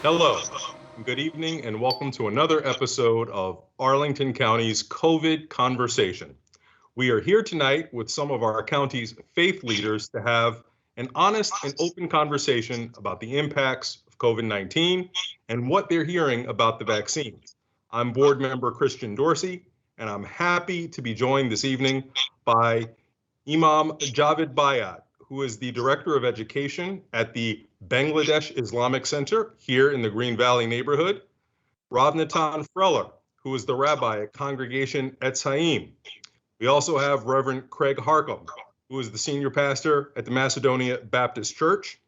Hello, good evening, and welcome to another episode of Arlington County's COVID Conversation. We are here tonight with some of our county's faith leaders to have an honest and open conversation about the impacts of COVID-19 and what they're hearing about the vaccine. I'm Board Member Christian Dorsey, and I'm happy to be joined this evening by Imam Javid Bhaiyat, who is the Director of Education at the Bangladesh Islamic Center here in the Green Valley neighborhood, Natan Freller, who is the Rabbi at Congregation Etz Hayim. We also have Reverend Craig Harcum, who is the Senior Pastor at the Macedonia Baptist Church,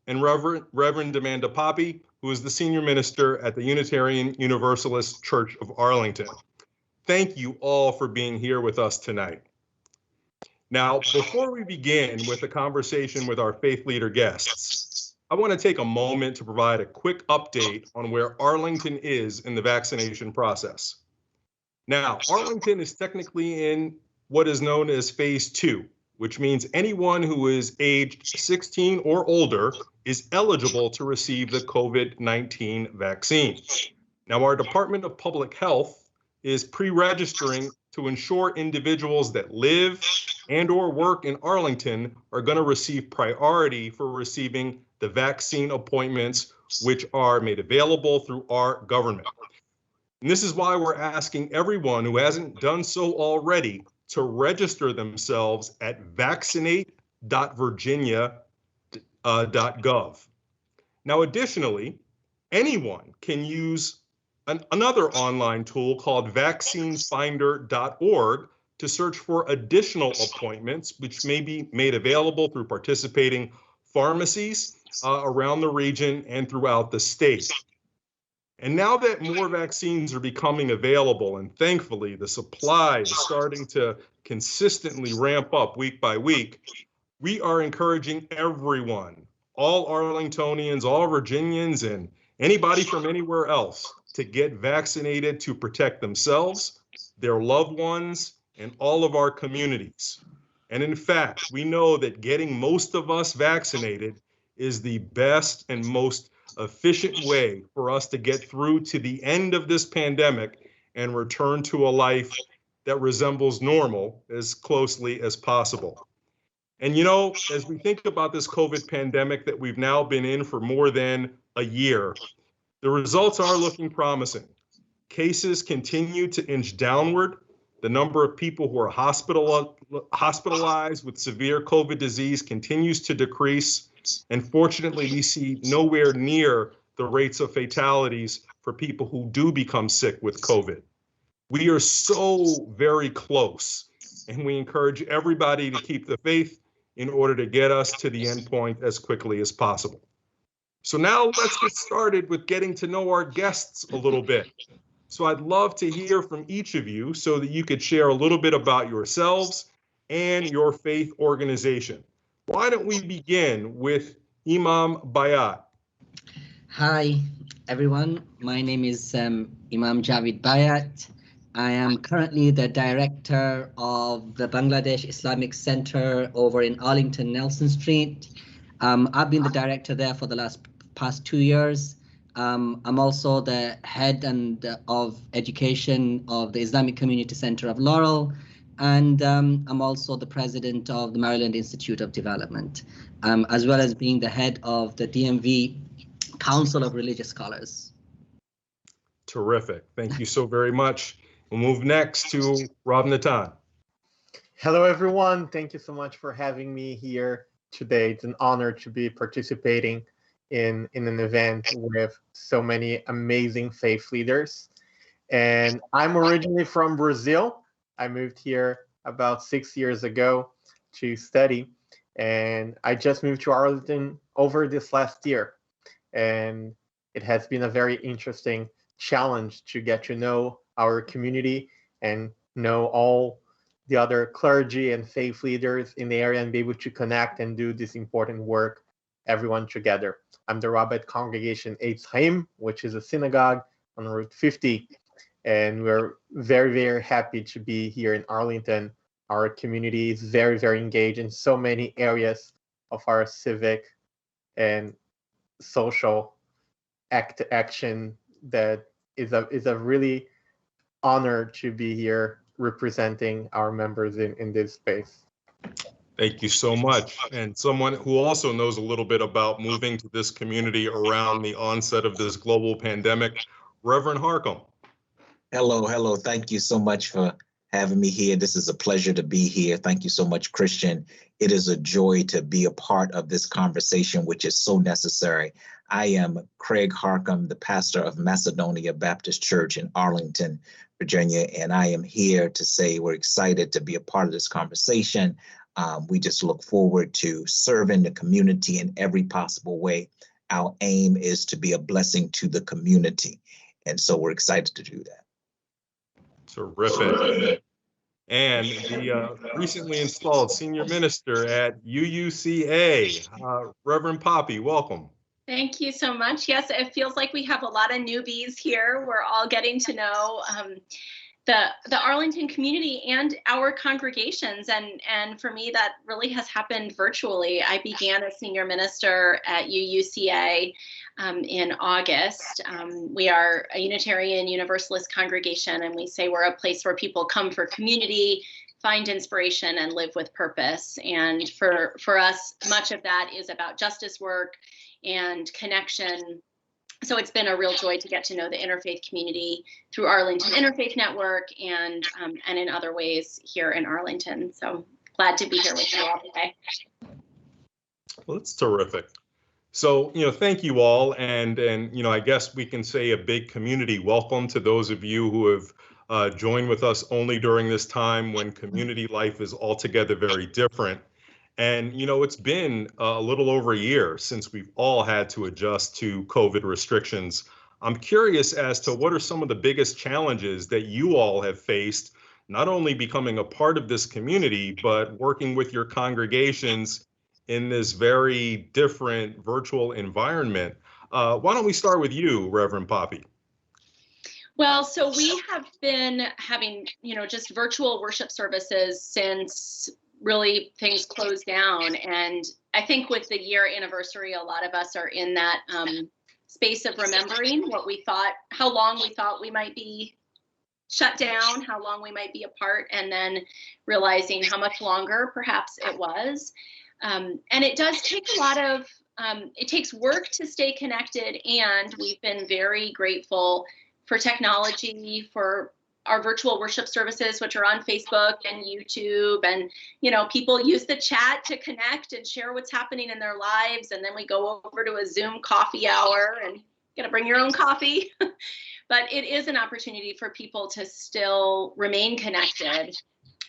and Reverend Amanda Poppei, who is the Senior Minister at the Unitarian Universalist Church of Arlington. Thank you all for being here with us tonight. Now, before we begin with the conversation with our faith leader guests, I want to take a moment to provide a quick update on where Arlington is in the vaccination process. Now, Arlington is technically in what is known as phase 2, which means anyone who is aged 16 or older is eligible to receive the COVID-19 vaccine. Now, our Department of Public Health is pre-registering to ensure individuals that live and or work in Arlington are going to receive priority for receiving the vaccine appointments, which are made available through our government. And this is why we're asking everyone who hasn't done so already to register themselves at vaccinate.virginia.gov. Now, additionally, anyone can use another online tool called vaccinesfinder.org to search for additional appointments, which may be made available through participating pharmacies around the region and throughout the state. And now that more vaccines are becoming available, and thankfully the supply is starting to consistently ramp up week by week, we are encouraging everyone, all Arlingtonians, all Virginians, and anybody from anywhere else to get vaccinated to protect themselves, their loved ones, and all of our communities. And in fact, we know that getting most of us vaccinated is the best and most efficient way for us to get through to the end of this pandemic and return to a life that resembles normal as closely as possible. And you know, as we think about this COVID pandemic that we've now been in for more than a year, the results are looking promising. Cases continue to inch downward. The number of people who are hospitalized with severe COVID disease continues to decrease. And fortunately, we see nowhere near the rates of fatalities for people who do become sick with COVID. We are so very close, and we encourage everybody to keep the faith in order to get us to the end point as quickly as possible. So now let's get started with getting to know our guests a little bit. So I'd love to hear from each of you so that you could share a little bit about yourselves and your faith organization. Why don't we begin with Imam Bhaiyat? Hi, everyone. My name is Imam Javid Bhaiyat. I am currently the director of the Bangladesh Islamic Center over in Arlington, Nelson Street. I've been the director there for the past 2 years. I'm also the head of education of the Islamic Community Center of Laurel, and I'm also the president of the Maryland Institute of Development, as well as being the head of the DMV Council of Religious Scholars. Terrific. Thank you so very much. We'll move next to Rob Natan. Hello, everyone. Thank you so much for having me here today. It's an honor to be participating in an event with so many amazing faith leaders. And I'm originally from Brazil. I moved here about 6 years ago to study, and I just moved to Arlington over this last year. And it has been a very interesting challenge to get to know our community and know all the other clergy and faith leaders in the area and be able to connect and do this important work, everyone together. I'm the Rabbi at Congregation Etz Hayim, which is a synagogue on Route 50. And we're very, very happy to be here in Arlington. Our community is very, very engaged in so many areas of our civic and social action that is a really honor to be here representing our members in this space. Thank you so much. And someone who also knows a little bit about moving to this community around the onset of this global pandemic, Reverend Harcum. Hello. Thank you so much for having me here. This is a pleasure to be here. Thank you so much, Christian. It is a joy to be a part of this conversation, which is so necessary. I am Craig Harcum, the pastor of Macedonia Baptist Church in Arlington, Virginia, and I am here to say we're excited to be a part of this conversation. We just look forward to serving the community in every possible way. Our aim is to be a blessing to the community, and so we're excited to do that. Terrific. And the recently installed senior minister at UUCA, Reverend Poppei, welcome. Thank you so much. Yes, it feels like we have a lot of newbies here. We're all getting to know the Arlington community and our congregations. And for me, that really has happened virtually. I began as senior minister at UUCA in August. We are a Unitarian Universalist congregation, and we say we're a place where people come for community, find inspiration, and live with purpose. And for us, much of that is about justice work and connection. So it's been a real joy to get to know the interfaith community through Arlington Interfaith Network and in other ways here in Arlington. So glad to be here with you all today. Well, that's terrific. So, thank you all. And I guess we can say a big community welcome to those of you who have joined with us only during this time when community life is altogether very different. And, it's been a little over a year since we've all had to adjust to COVID restrictions. I'm curious as to what are some of the biggest challenges that you all have faced, not only becoming a part of this community, but working with your congregations in this very different virtual environment. Why don't we start with you, Reverend Poppei? Well, so we have been having, just virtual worship services since really things closed down. And I think with the year anniversary, a lot of us are in that space of remembering how long we thought we might be shut down, how long we might be apart, and then realizing how much longer perhaps it was. And it does take a lot of, it takes work to stay connected. And we've been very grateful for technology, for our virtual worship services, which are on Facebook and YouTube. And, people use the chat to connect and share what's happening in their lives. And then we go over to a Zoom coffee hour and you gotta bring your own coffee. But it is an opportunity for people to still remain connected.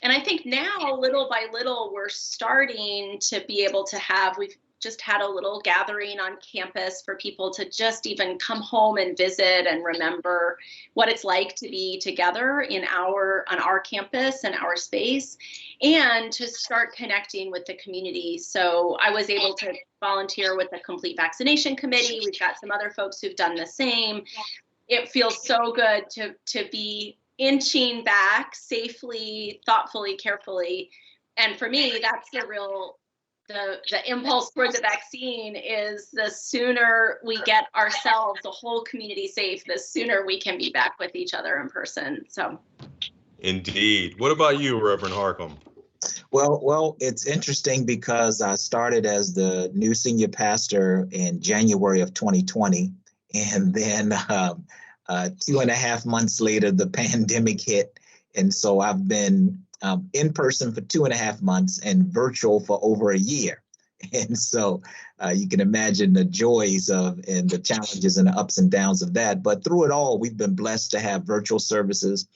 And I think now, little by little, we're starting to be able to we've just had a little gathering on campus for people to just even come home and visit and remember what it's like to be together on our campus and our space, and to start connecting with the community. So I was able to volunteer with the Complete Vaccination Committee. We've got some other folks who've done the same. It feels so good to be inching back safely, thoughtfully, carefully. And for me, that's the impulse toward the vaccine is the sooner we get ourselves, the whole community safe, the sooner we can be back with each other in person. So, indeed. What about you, Reverend Harcum? Well, it's interesting because I started as the new senior pastor in January of 2020, and then 2.5 months later, the pandemic hit, and so I've been in person for 2.5 months and virtual for over a year. And so you can imagine the joys and the challenges and the ups and downs of that. But through it all, we've been blessed to have virtual services.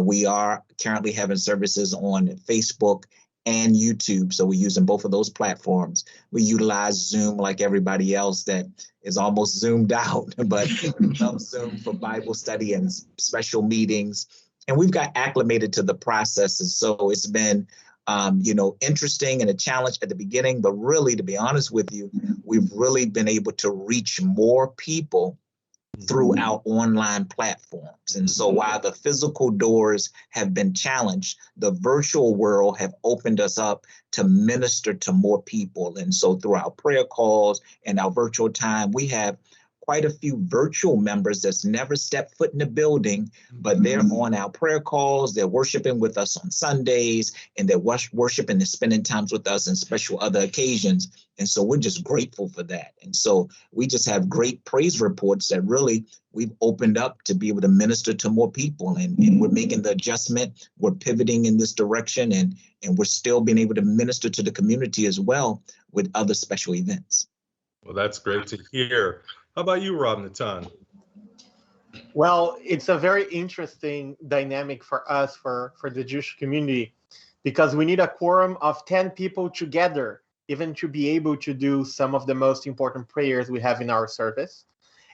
We are currently having services on Facebook and YouTube. So we're using both of those platforms. We utilize Zoom like everybody else that is almost zoomed out, but we love Zoom for Bible study and special meetings. And we've got acclimated to the processes. So it's been, interesting and a challenge at the beginning, but really, to be honest with you, we've really been able to reach more people through our online platforms. And so while the physical doors have been challenged, the virtual world have opened us up to minister to more people. And so through our prayer calls and our virtual time, we have quite a few virtual members that's never stepped foot in the building, but they're on our prayer calls, they're worshiping with us on Sundays, and they're worshiping and spending times with us in special other occasions. And so we're just grateful for that. And so we just have great praise reports that really we've opened up to be able to minister to more people, and we're making the adjustment. We're pivoting in this direction, and we're still being able to minister to the community as well with other special events. Well, that's great to hear. How about you, Rob Natan? Well, it's a very interesting dynamic for us, for the Jewish community, because we need a quorum of 10 people together, even to be able to do some of the most important prayers we have in our service.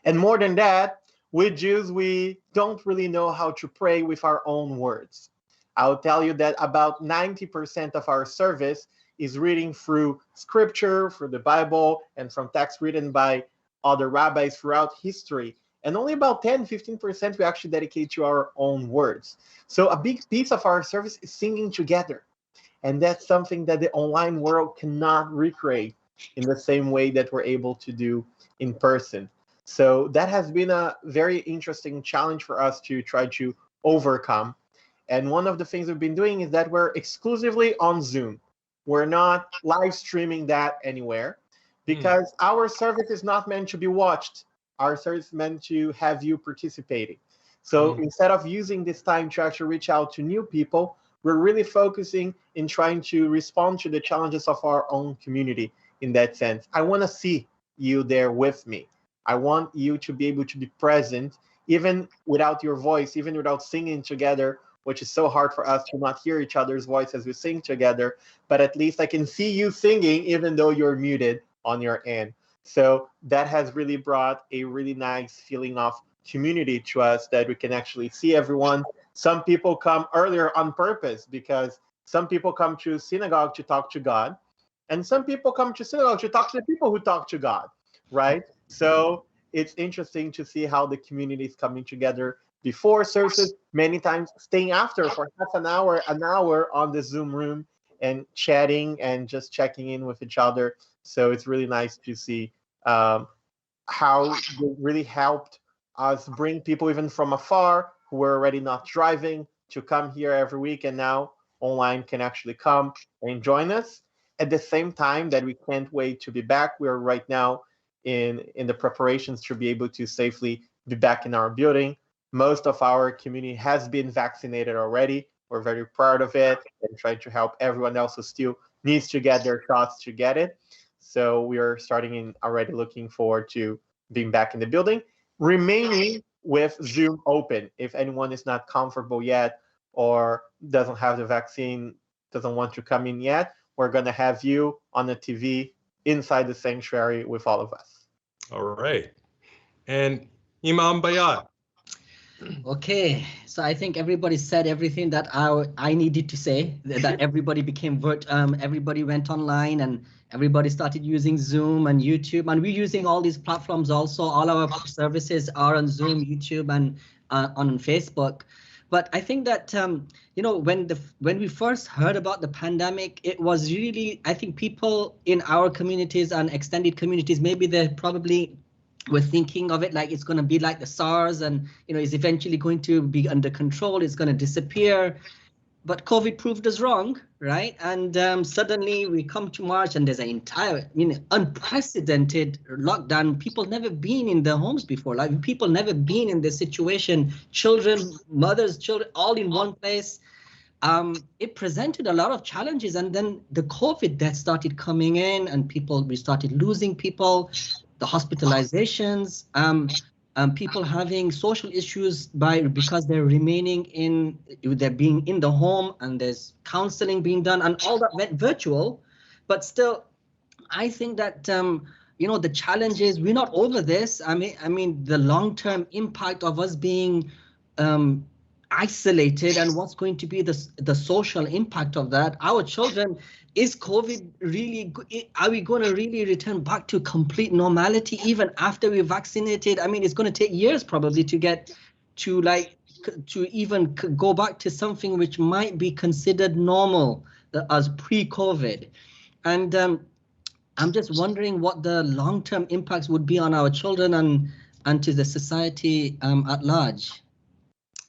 And more than that, with Jews, we don't really know how to pray with our own words. I'll tell you that about 90% of our service is reading through scripture, through the Bible, and from texts written by other rabbis throughout history. And only about 10-15% we actually dedicate to our own words. So a big piece of our service is singing together. And that's something that the online world cannot recreate in the same way that we're able to do in person. So that has been a very interesting challenge for us to try to overcome. And one of the things we've been doing is that we're exclusively on Zoom. We're not live streaming that anywhere, because our service is not meant to be watched. Our service is meant to have you participating. So instead of using this time to actually reach out to new people, we're really focusing in trying to respond to the challenges of our own community in that sense. I want to see you there with me. I want you to be able to be present, even without your voice, even without singing together, which is so hard for us to not hear each other's voice as we sing together. But at least I can see you singing, even though you're muted on your end. So that has really brought a really nice feeling of community to us, that we can actually see everyone. Some people come earlier on purpose, because some people come to synagogue to talk to God, and some people come to synagogue to talk to the people who talk to God, right? So it's interesting to see how the community is coming together before services, many times staying after for half an hour on the Zoom room and chatting and just checking in with each other. So it's really nice to see how it really helped us bring people even from afar who were already not driving to come here every week, and now online can actually come and join us. At the same time that we can't wait to be back, we're right now in the preparations to be able to safely be back in our building. Most of our community has been vaccinated already. We're very proud of it, and trying to help everyone else who still needs to get their shots to get it. So we are starting in already looking forward to being back in the building, remaining with Zoom open. If anyone is not comfortable yet or doesn't have the vaccine, doesn't want to come in yet, we're going to have you on the TV inside the sanctuary with all of us. All right. And Imam Bhaiyat. Okay, so I think everybody said everything that I needed to say, that everybody became everybody went online, and everybody started using Zoom and YouTube, and we're using all these platforms also. All our services are on Zoom, YouTube, and on Facebook. But I think that when we first heard about the pandemic, it was really, I think people in our communities and extended communities, maybe they probably were thinking of it like it's going to be like the SARS, and it's eventually going to be under control, it's going to disappear. But COVID proved us wrong, right? And suddenly we come to March, and there's an entire, unprecedented lockdown. People never been in their homes before. Like, people never been in this situation. Children, mothers, children, all in one place. It presented a lot of challenges, and then the COVID death started coming in, and we started losing people. The hospitalizations, people having social issues because they're they're being in the home, and there's counseling being done, and all that went virtual. But still, I think that the challenges, we're not over this. I mean the long-term impact of us being isolated, and what's going to be the social impact of that. Our children, is COVID really, are we going to really return back to complete normality even after we're vaccinated? I mean, it's going to take years probably to get to even go back to something which might be considered normal as pre-COVID. And I'm just wondering what the long-term impacts would be on our children. and to the society at large.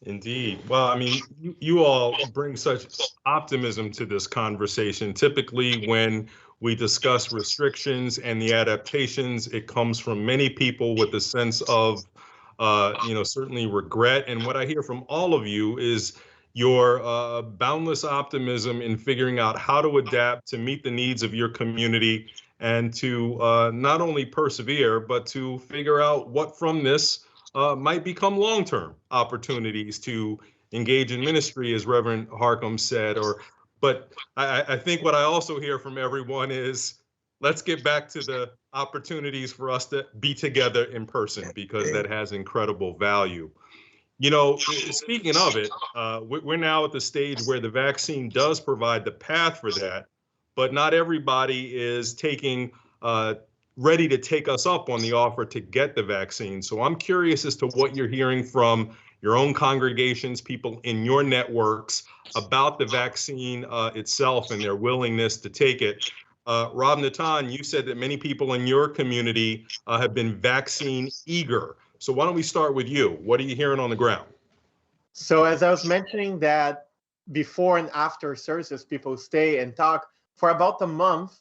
Indeed. Well, I mean, you all bring such optimism to this conversation. Typically, when we discuss restrictions and the adaptations, it comes from many people with a sense of, certainly regret. And what I hear from all of you is your boundless optimism in figuring out how to adapt to meet the needs of your community and to not only persevere, but to figure out what from this might become long-term opportunities to engage in ministry, as Reverend Harcum said. But I think what I also hear from everyone is, let's get back to the opportunities for us to be together in person, because that has incredible value. You know, speaking of it, we're now at the stage where the vaccine does provide the path for that, but not everybody is ready to take us up on the offer to get the vaccine. So I'm curious as to what you're hearing from your own congregations, people in your networks, about the vaccine itself and their willingness to take it. Rob, Natan, you said that many people in your community have been vaccine eager. So why don't we start with you? What are you hearing on the ground? So as I was mentioning that before and after services, people stay and talk for about a month.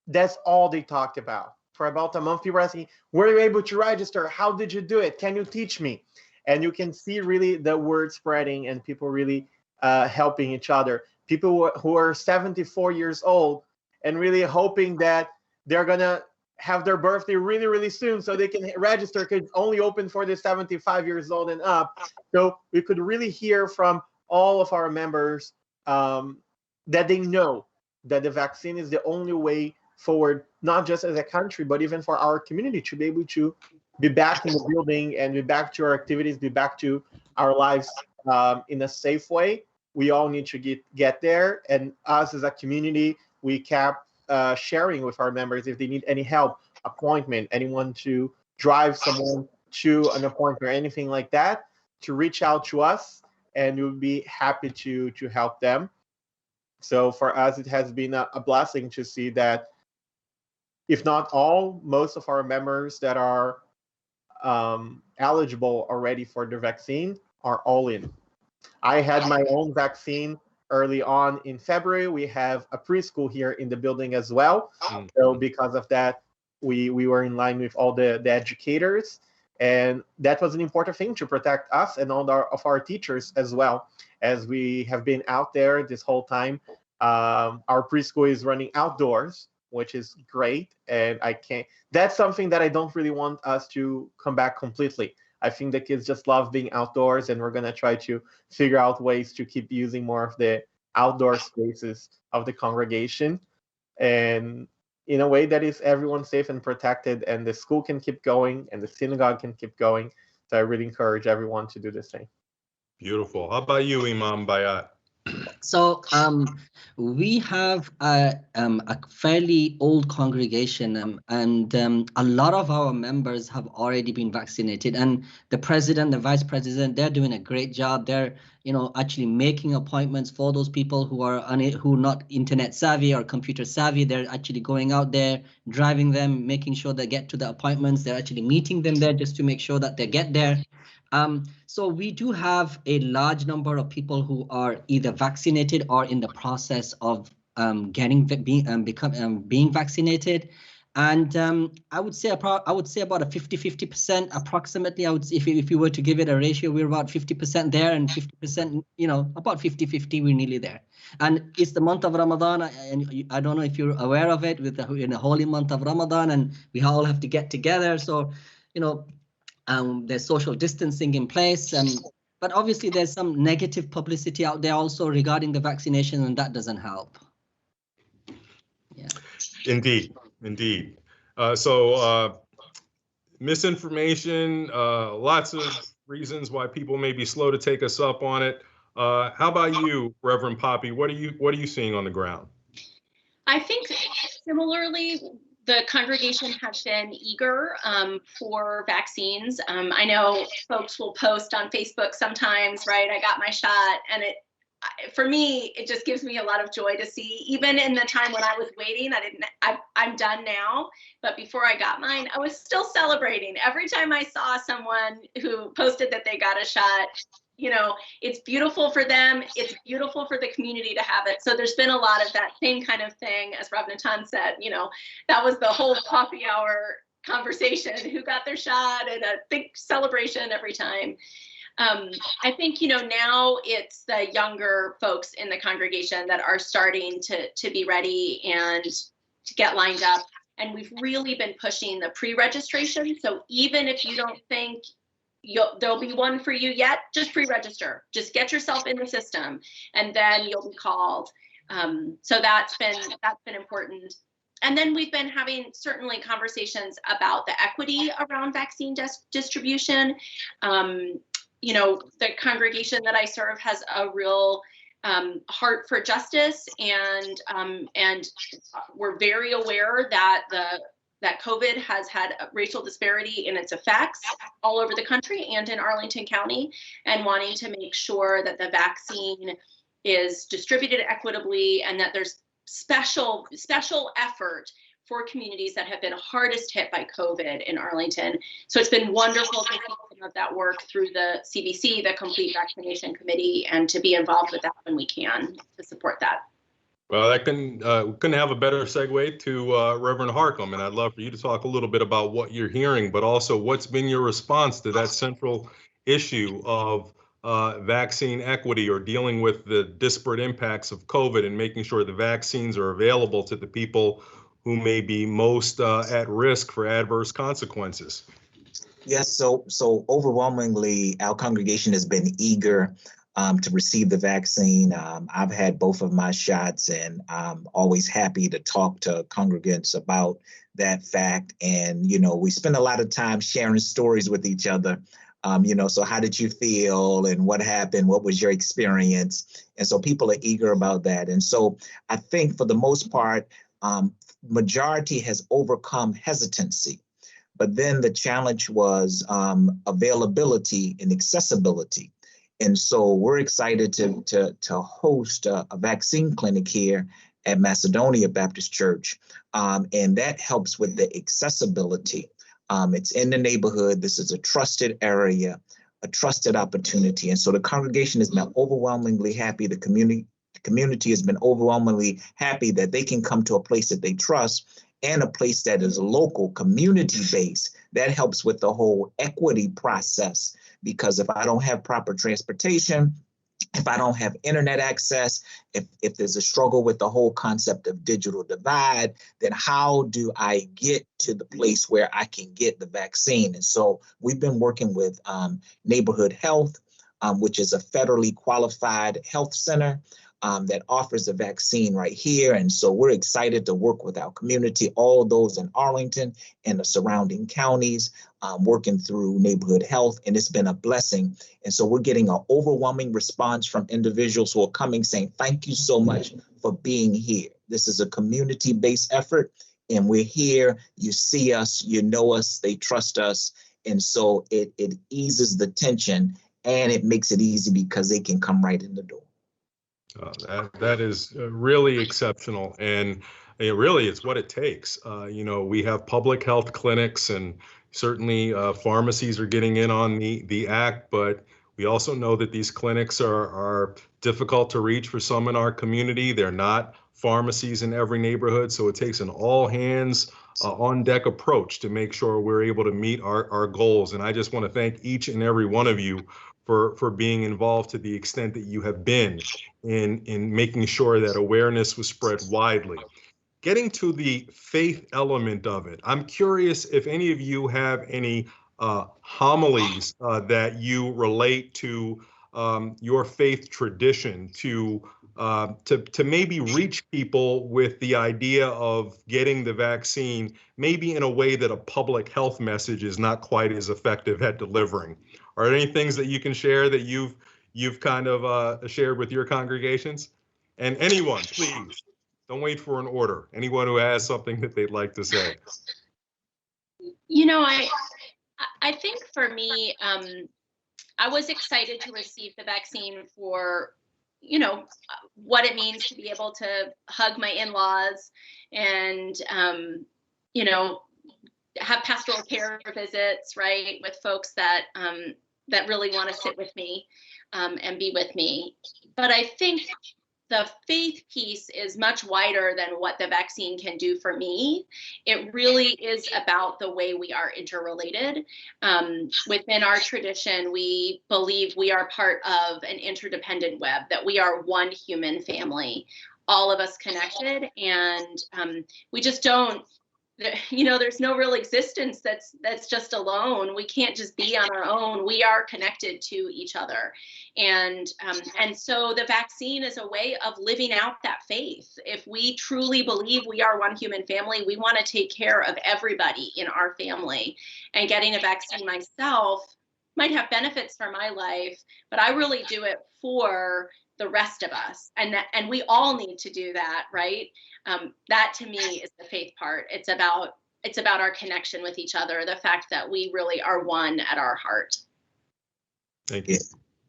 That's all they talked about. For about a month, people were asking, were you able to register? How did you do it? Can you teach me? And you can see really the word spreading and people really helping each other. People who are 74 years old and really hoping that they're going to have their birthday really, really soon so they can register, because it's only open for the 75 years old and up. So we could really hear from all of our members that they know that the vaccine is the only way forward, not just as a country, but even for our community to be able to be back in the building and be back to our activities, be back to our lives in a safe way. We all need to get there. And us as a community, we kept sharing with our members if they need any help, appointment, anyone to drive someone to an appointment or anything like that, to reach out to us, and we'll be happy to help them. So for us, it has been a blessing to see that, if not all, most of our members that are eligible already for the vaccine are all in. I had my own vaccine early on in February. We have a preschool here in the building as well. So because of that, we were in line with all the educators. And that was an important thing to protect us and all of our teachers as well, as we have been out there this whole time. Our preschool is running outdoors, which is great. And that's something that I don't really want us to come back completely. I think the kids just love being outdoors, and we're going to try to figure out ways to keep using more of the outdoor spaces of the congregation, and in a way that is everyone safe and protected, and the school can keep going and the synagogue can keep going. So I really encourage everyone to do the same. Beautiful. How about you, Imam Bhaiyat? So we have a fairly old congregation, and a lot of our members have already been vaccinated, and the president, the vice president, they're doing a great job. They're actually making appointments for those people who are not internet savvy or computer savvy. They're actually going out there, driving them, making sure they get to the appointments. They're actually meeting them there just to make sure that they get there. So we do have a large number of people who are either vaccinated or in the process of being vaccinated, and I would say about a 50-50% approximately. If you were to give it a ratio, we're about 50% there, and 50%, about 50-50. We're nearly there, and it's the month of Ramadan, and I don't know if you're aware of it, in the holy month of Ramadan, and we all have to get together. So, there's social distancing in place, but obviously there's some negative publicity out there also regarding the vaccination, and that doesn't help. Yeah. Indeed. So misinformation, lots of reasons why people may be slow to take us up on it. How about you, Reverend Poppei? What are you seeing on the ground? I think similarly, the congregation has been eager for vaccines. I know folks will post on Facebook sometimes, right? I got my shot, and for me, it just gives me a lot of joy to see, even in the time when I was waiting, I'm done now, but before I got mine, I was still celebrating. Every time I saw someone who posted that they got a shot, you know, it's beautiful for them. It's beautiful for the community to have it. So there's been a lot of that same kind of thing, as Rob Natan said, you know, that was the whole coffee hour conversation, who got their shot, and a big celebration every time. I think, you know, now it's the younger folks in the congregation that are starting to be ready and to get lined up. And we've really been pushing the pre-registration. So even if you don't think there'll be one for you yet, just pre-register. Just get yourself in the system, and then you'll be called. So that's been important. And then we've been having certainly conversations about the equity around vaccine distribution. You know, the congregation that I serve has a real heart for justice, and we're very aware that that COVID has had a racial disparity in its effects all over the country and in Arlington County, and wanting to make sure that the vaccine is distributed equitably, and that there's special effort for communities that have been hardest hit by COVID in Arlington. So it's been wonderful to see some of that work through the CVC, the Complete Vaccination Committee, and to be involved with that when we can to support that. Well, that couldn't have a better segue to Reverend Harcum, and I'd love for you to talk a little bit about what you're hearing, but also what's been your response to that central issue of vaccine equity, or dealing with the disparate impacts of COVID and making sure the vaccines are available to the people who may be most at risk for adverse consequences. Yes, so overwhelmingly, our congregation has been eager to receive the vaccine. I've had both of my shots, and I'm always happy to talk to congregants about that fact. And, you know, we spend a lot of time sharing stories with each other. You know, so how did you feel, and what happened? What was your experience? And so people are eager about that. And so I think for the most part, majority has overcome hesitancy. But then the challenge was availability and accessibility. And so we're excited to host a vaccine clinic here at Macedonia Baptist Church. And that helps with the accessibility. It's in the neighborhood. This is a trusted area, a trusted opportunity. And so the congregation has been overwhelmingly happy. The community has been overwhelmingly happy that they can come to a place that they trust, and a place that is local, community-based. That helps with the whole equity process, because if I don't have proper transportation, if I don't have internet access, if there's a struggle with the whole concept of digital divide, then how do I get to the place where I can get the vaccine? And so we've been working with Neighborhood Health, which is a federally qualified health center that offers a vaccine right here. And so we're excited to work with our community, all those in Arlington and the surrounding counties, working through Neighborhood Health. And it's been a blessing. And so we're getting an overwhelming response from individuals who are coming saying, thank you so much for being here. This is a community-based effort, and we're here. You see us, you know us, they trust us. And so it eases the tension, and it makes it easy because they can come right in the door. That is really exceptional, and it's what it takes. You know, we have public health clinics, and certainly pharmacies are getting in on the act, but we also know that these clinics are difficult to reach for some in our community. They're not pharmacies in every neighborhood, so it takes an all hands on deck approach to make sure we're able to meet our goals. And I just want to thank each and every one of you for being involved to the extent that you have been in making sure that awareness was spread widely. Getting to the faith element of it, I'm curious if any of you have any homilies that you relate to your faith tradition to maybe reach people with the idea of getting the vaccine, maybe in a way that a public health message is not quite as effective at delivering. Are there any things that you can share that you've kind of shared with your congregations? And anyone, please, don't wait for an order. Anyone who has something that they'd like to say. You know, I think for me, I was excited to receive the vaccine for what it means to be able to hug my in-laws and, have pastoral care visits, right, with folks that really want to sit with me and be with me. But I think the faith piece is much wider than what the vaccine can do for me. It really is about the way we are interrelated. Within our tradition, we believe we are part of an interdependent web, that we are one human family, all of us connected, and we just don't, there's no real existence that's just alone. We can't just be on our own. We are connected to each other. And so the vaccine is a way of living out that faith. If we truly believe we are one human family, we want to take care of everybody in our family. And getting a vaccine myself might have benefits for my life, but I really do it for the rest of us. And we all need to do that, right? That to me is the faith part. It's about our connection with each other, the fact that we really are one at our heart. Thank you.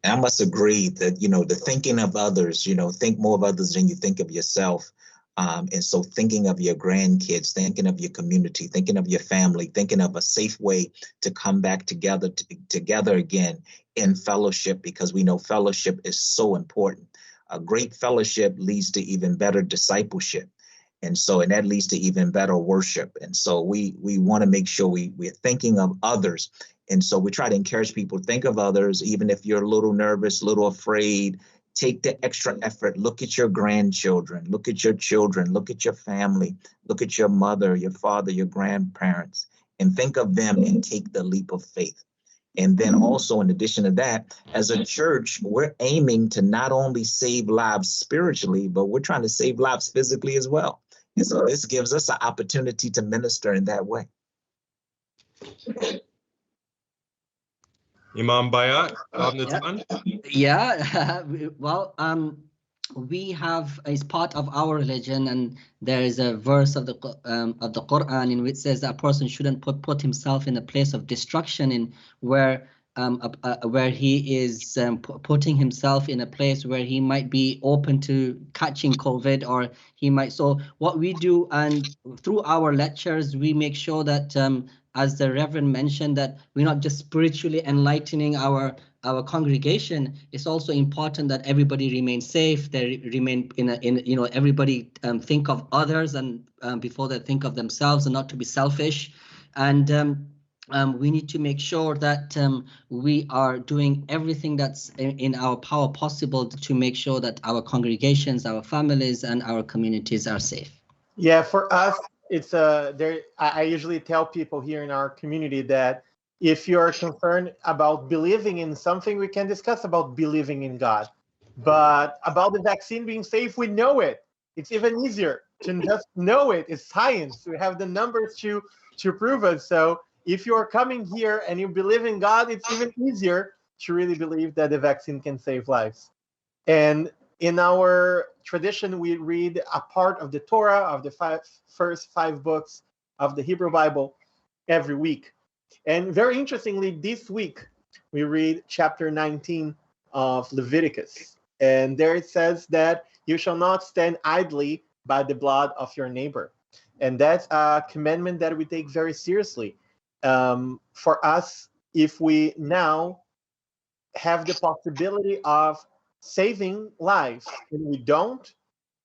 I must agree that, the thinking of others, think more of others than you think of yourself. And so thinking of your grandkids, thinking of your community, thinking of your family, thinking of a safe way to come back together again in fellowship, because we know fellowship is so important. A great fellowship leads to even better discipleship. And that leads to even better worship. And so we want to make sure we're thinking of others. And so we try to encourage people to think of others, even if you're a little nervous, a little afraid. Take the extra effort. Look at your grandchildren, look at your children, look at your family, look at your mother, your father, your grandparents, and think of them and take the leap of faith. And then also, in addition to that, as a church, we're aiming to not only save lives spiritually, but we're trying to save lives physically as well. And so this gives us an opportunity to minister in that way. Imam Bhaiyat, Natan? Yeah, well, we have, as part of our religion, and there is a verse of the Quran in which says that a person shouldn't put himself in a place of destruction, in where he is putting himself in a place where he might be open to catching COVID, or he might. So what we do, and through our lectures, we make sure that, as the Reverend mentioned, that we're not just spiritually enlightening our congregation. It's also important that everybody remain safe. They remain everybody think of others and before they think of themselves, and not to be selfish. And we need to make sure that we are doing everything that's in our power possible to make sure that our congregations, our families, and our communities are safe. Yeah, for us, it's I usually tell people here in our community that if you're concerned about believing in something, we can discuss about believing in God. But about the vaccine being safe, we know it. It's even easier to just know it. It's science. We have the numbers to prove it. So if you're coming here and you believe in God, it's even easier to really believe that the vaccine can save lives. And in our tradition, we read a part of the Torah, of the first 5 books of the Hebrew Bible every week. And very interestingly, this week, we read chapter 19 of Leviticus. And there it says that you shall not stand idly by the blood of your neighbor. And that's a commandment that we take very seriously. For us, if we now have the possibility of saving lives and we don't,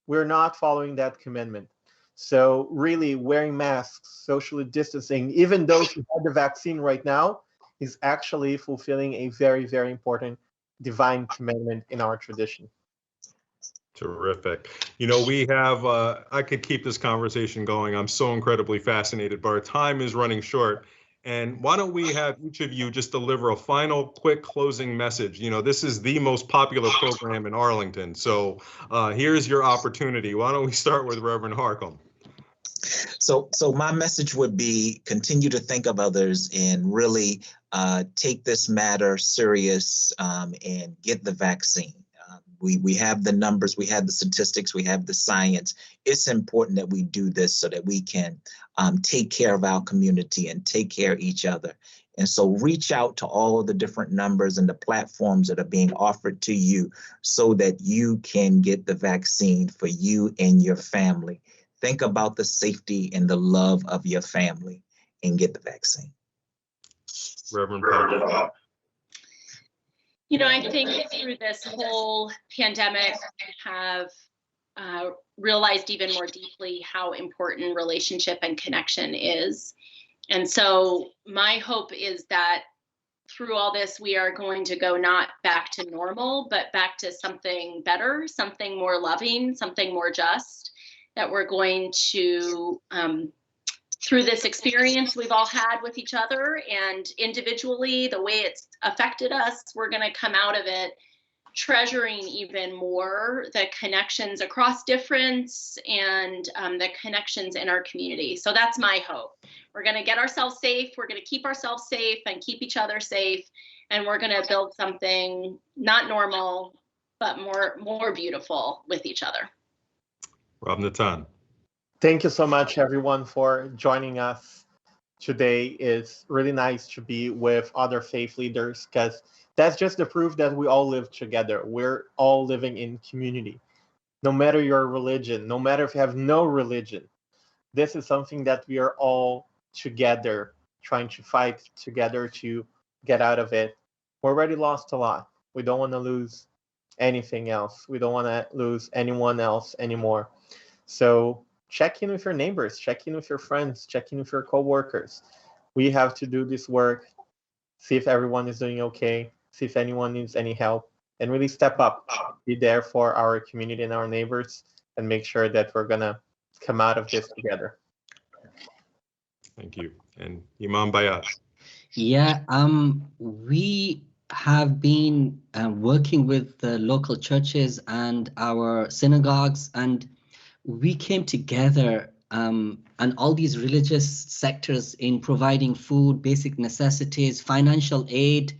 we're not following that commandment. So really wearing masks, socially distancing, even those who have the vaccine right now, is actually fulfilling a very, very important divine commandment in our tradition. Terrific. We have, I could keep this conversation going. I'm so incredibly fascinated, but our time is running short. And why don't we have each of you just deliver a final quick closing message? This is the most popular program in Arlington. So here's your opportunity. Why don't we start with Reverend Harcum? So my message would be continue to think of others and really take this matter serious and get the vaccine. We have the numbers, we have the statistics, we have the science. It's important that we do this so that we can take care of our community and take care of each other. And so reach out to all of the different numbers and the platforms that are being offered to you so that you can get the vaccine for you and your family. Think about the safety and the love of your family and get the vaccine. Reverend Patrick. You know, I think through this whole pandemic, have realized even more deeply how important relationship and connection is. And so my hope is that through all this, we are going to go not back to normal, but back to something better, something more loving, something more just, that we're going to, through this experience we've all had with each other and individually, the way it's affected us, we're going to come out of it treasuring even more the connections across difference and the connections in our community. So that's my hope. We're going to get ourselves safe. We're going to keep ourselves safe and keep each other safe. And we're going to build something not normal, but more beautiful with each other. Rob Natan. Thank you so much, everyone, for joining us today. It's really nice to be with other faith leaders because that's just the proof that we all live together. We're all living in community. No matter your religion, no matter if you have no religion, this is something that we are all together trying to fight together to get out of it. We already lost a lot. We don't want to lose anything else. We don't want to lose anyone else anymore. So check in with your neighbors, check in with your friends, check in with your coworkers. We have to do this work, see if everyone is doing okay, see if anyone needs any help, and really step up, be there for our community and our neighbors, and make sure that we're gonna come out of this together. Thank you. And Imam Bhaiyat. Yeah, we have been working with the local churches and our synagogues, and we came together and all these religious sectors in providing food, basic necessities, financial aid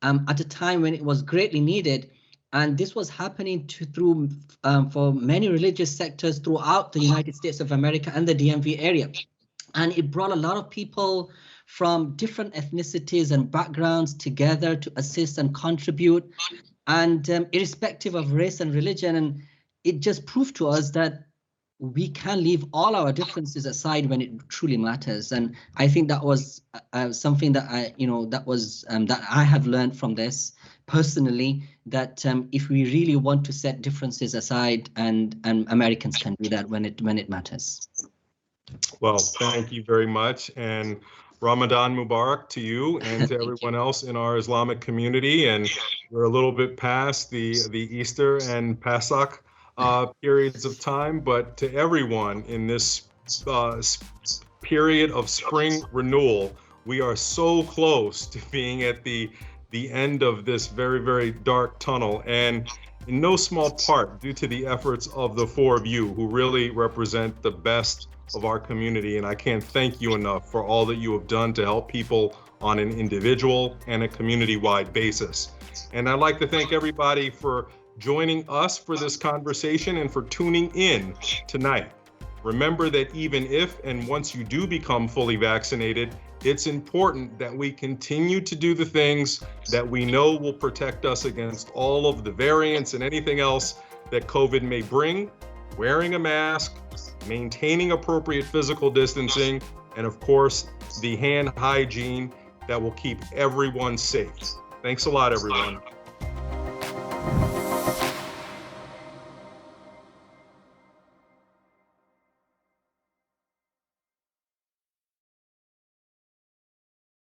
at a time when it was greatly needed. And this was happening for many religious sectors throughout the United States of America and the DMV area. And it brought a lot of people from different ethnicities and backgrounds together to assist and contribute, and irrespective of race and religion. And it just proved to us that we can leave all our differences aside when it truly matters. And I think that was something that I have learned from this personally, that if we really want to set differences aside, and Americans can do that when it matters. Well, thank you very much, and Ramadan Mubarak to you and to everyone else in our Islamic community. And we're a little bit past the Easter and Pesach periods of time, but to everyone in this period of spring renewal, we are so close to being at the end of this very, very dark tunnel, and in no small part due to the efforts of the four of you who really represent the best of our community. And I can't thank you enough for all that you have done to help people on an individual and a community-wide basis. And I'd like to thank everybody for joining us for this conversation and for tuning in tonight. Remember that even if and once you do become fully vaccinated, it's important that we continue to do the things that we know will protect us against all of the variants and anything else that COVID may bring. Wearing a mask, maintaining appropriate physical distancing, and of course, the hand hygiene that will keep everyone safe. Thanks a lot, everyone.